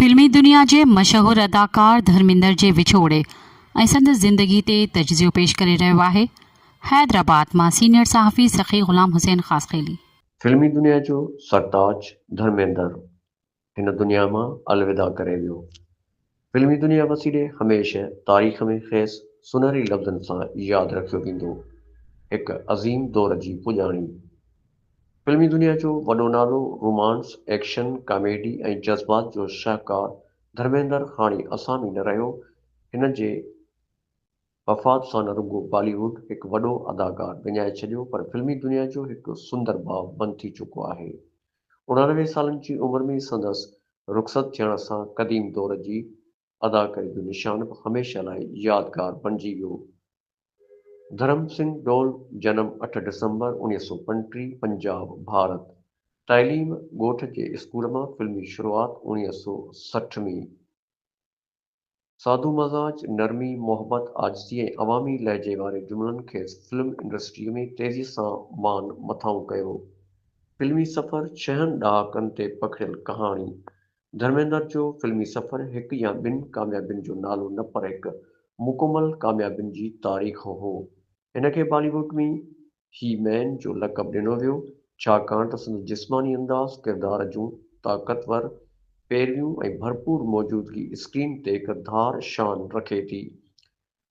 फिल्मी दुनिया जे मशहूर अदाकार धर्मेंद्र जे विछोड़े ऐं संदसि ज़िंदगी ते तजज़ियो पेश करे रहियो आहे। हैदराबाद मां सीनियर सहाफ़ी सखी ग़ुलाम हुसैन ख़ासख़ेली। फिल्मी दुनिया जो सरताज धर्मेंद्र हिन दुनिया मां अलविदा करे वियो। फिल्मी दुनिया वसीले हमेशह तारीख़ में खेसि सुनहरी लफ़्ज़नि सां यादि रखियो वेंदो। हिकु अज़ीम दौर जी पुॼाणी। फिल्मी दुनिया जो वॾो नालो रोमांस, एक्शन, कॉमेडी ऐं जज़्बात जो शाहकार धर्मेंद्र हाणे असामी न रहियो। हिन जे वफ़ात सां न रुॻो बॉलीवुड हिकु वॾो अदाकार विञाए छॾियो, पर फिल्मी दुनिया जो हिकु सुंदर भाउ बंदि थी चुको आहे। 89 सालनि जी उमिरि में संदसि रुख़सत थियण सां क़दीम दौर जी अदाकारी जो निशान बि हमेशह लाइ यादगार बणिजी वियो। धर्म सिंह डोल जनम 8 दिसंबर 1935 पंजाब, भारत। तालीम ॻोठ जे स्कूल मां। फिल्मी शुरूआत 1960 में। साधू मज़ाज, नरमी, मोहब्बत, आजिज़ी ऐं अवामी लहजे वारे जुमिलनि खेसि फिल्म इंडस्ट्रीअ में तेज़ीअ सां मान मथाऊं कयो। फिल्मी सफ़र 6 ॾहाकनि ते पखिड़ियल कहाणी। धर्मेंद्र जो फिल्मी सफ़र हिकु या ॿिनि कामयाबियुनि जो नालो न, पर हिकु मुकमल कामयाबियुनि जी तारीख़ हो। हिन खे बॉलीवुड में ही मैन जो लक़ब ॾिनो वियो, छाकाणि त संदसि जिस्मानी अंदाज़, किरदार जूं ताक़तवर पैरवियूं ऐं भरपूर मौजूदगी स्क्रीन ते हिकु धार शान रखे थी।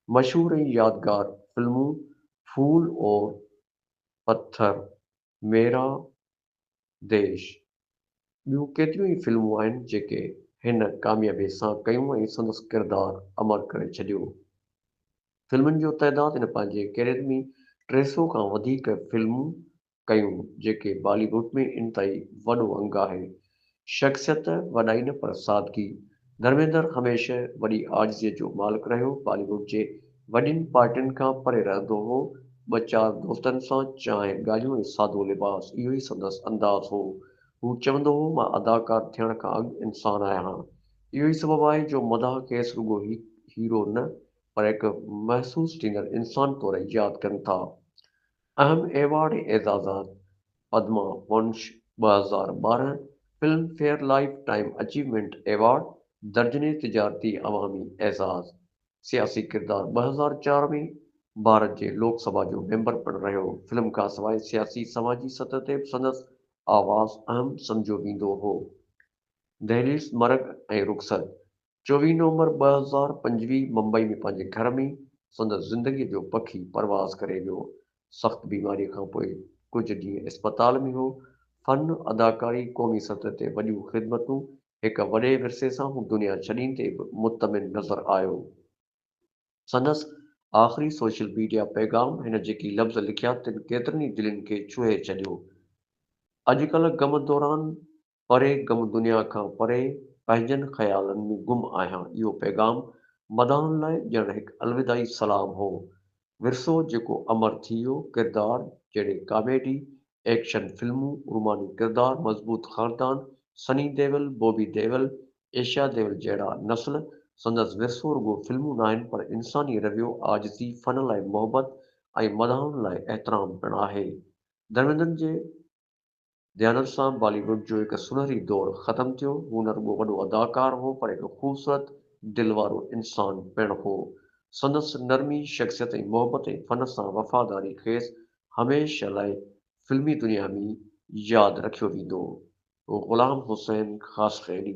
मशहूर ऐं यादगार फिल्मूं फूल और पत्थर, मेरा देश, ॿियूं केतिरियूं ई फिल्मूं आहिनि जेके हिन कामयाबी सां कयूं ऐं संदसि किरदार अमर करे छॾियो। फिल्मुनि जो तइदाद हिन पंहिंजे कैरियर में 300 खां वधीक फिल्मूं कयूं, जेके बॉलीवुड में इंतहाई वॾो अंग आहे। शख़्सियत वॾाई न, पर सादगी। धर्मेंद्र हमेशह वॾी आजिज़ीअ जो मालिक रहियो। बॉलीवुड जे वॾियुनि पार्टियुनि खां परे रहंदो हो। ॿ चारि दोस्तनि सां चांहि, ॻाल्हियूं ऐं सादो लिबास, इहो ई संदसि अंदाज़ हो। हू चवंदो हो, मां अदाकार थियण खां अॻु इंसान आहियां। इहो ई सबबु आहे जो मदाह खेसि रुॻो हीरो न, पर हिकु महसूस थींदड़ इंसान तौरु यादि कनि था। अहम एवार्ड ऐं एज़ाज़ात: पद्मा वंश 2012, Filmfare lifetime achievement award, दर्जने तिजारती अवामी एज़ाज़। सियासी किरदार 2004 में भारत जे लोकसभा जो मेंबर पिणु रहियो। फिल्म खां सवाइ सियासी समाजी सतह ते बि संदसि आवाज़ अहम सम्झो वेंदो हो। दहलीज़ मर्ग ऐं रुख़सत: 24 नवंबर 2025 मुंबई में पंहिंजे घर में संदसि ज़िंदगीअ जो पखी परवाज़ करे वियो। सख़्त बीमारीअ खां पोइ कुझु ॾींहं इस्पताल में हो। फ़न, अदाकारी, क़ौमी सतह ते वॾियूं ख़िदमतूं, हिक वॾे विरसे सां हू दुनिया छॾींदे बि मुतमिन नज़र आयो। संदसि आख़िरी सोशल मीडिया पैगाम, हिन जेकी लफ़्ज़ लिखिया तिन केतिरनि ई दिलनि खे छुहे छॾियो। अॼुकल्ह ग़म दौरान परे, ग़म दुनिया खां परे, पंहिंजनि ख़्यालनि में गुम आहियां। इहो पैगाम मदाहनि लाइ ॼण हिकु अलविदाई सलाम हो। विरसो जेको अमर थी वियो, किरदार जहिड़े कॉमेडी, एक्शन फिल्मूं, रूमानी किरदार, मज़बूत ख़ानदान, सनी देओल, बॉबी देओल, एशिया देओल जहिड़ा नस्ल। संदसि विरसो रुॻो फिल्मूं न आहिनि, पर इंसानी रवैयो, आजिज़ी, फ़न लाइ मोहबत ऐं मदाहनि लाइ एहतराम पिणु आहे। धर्मेंद्र जे देहांत सां बॉलीवुड जो हिकु सुनहरी दौरु ख़तमु थियो। हू न रुॻो वॾो अदाकार हो, पर हिकु ख़ूबसूरत दिलि वारो इंसान पिणु हो। संदसि नरमी, शख़्सियत ऐं मोहबत ऐं फ़न सां वफ़ादारी खेसि हमेशह लाइ फिल्मी दुनिया में यादि रखियो वेंदो। ग़ुलाम हुसैन ख़ासख़ेली।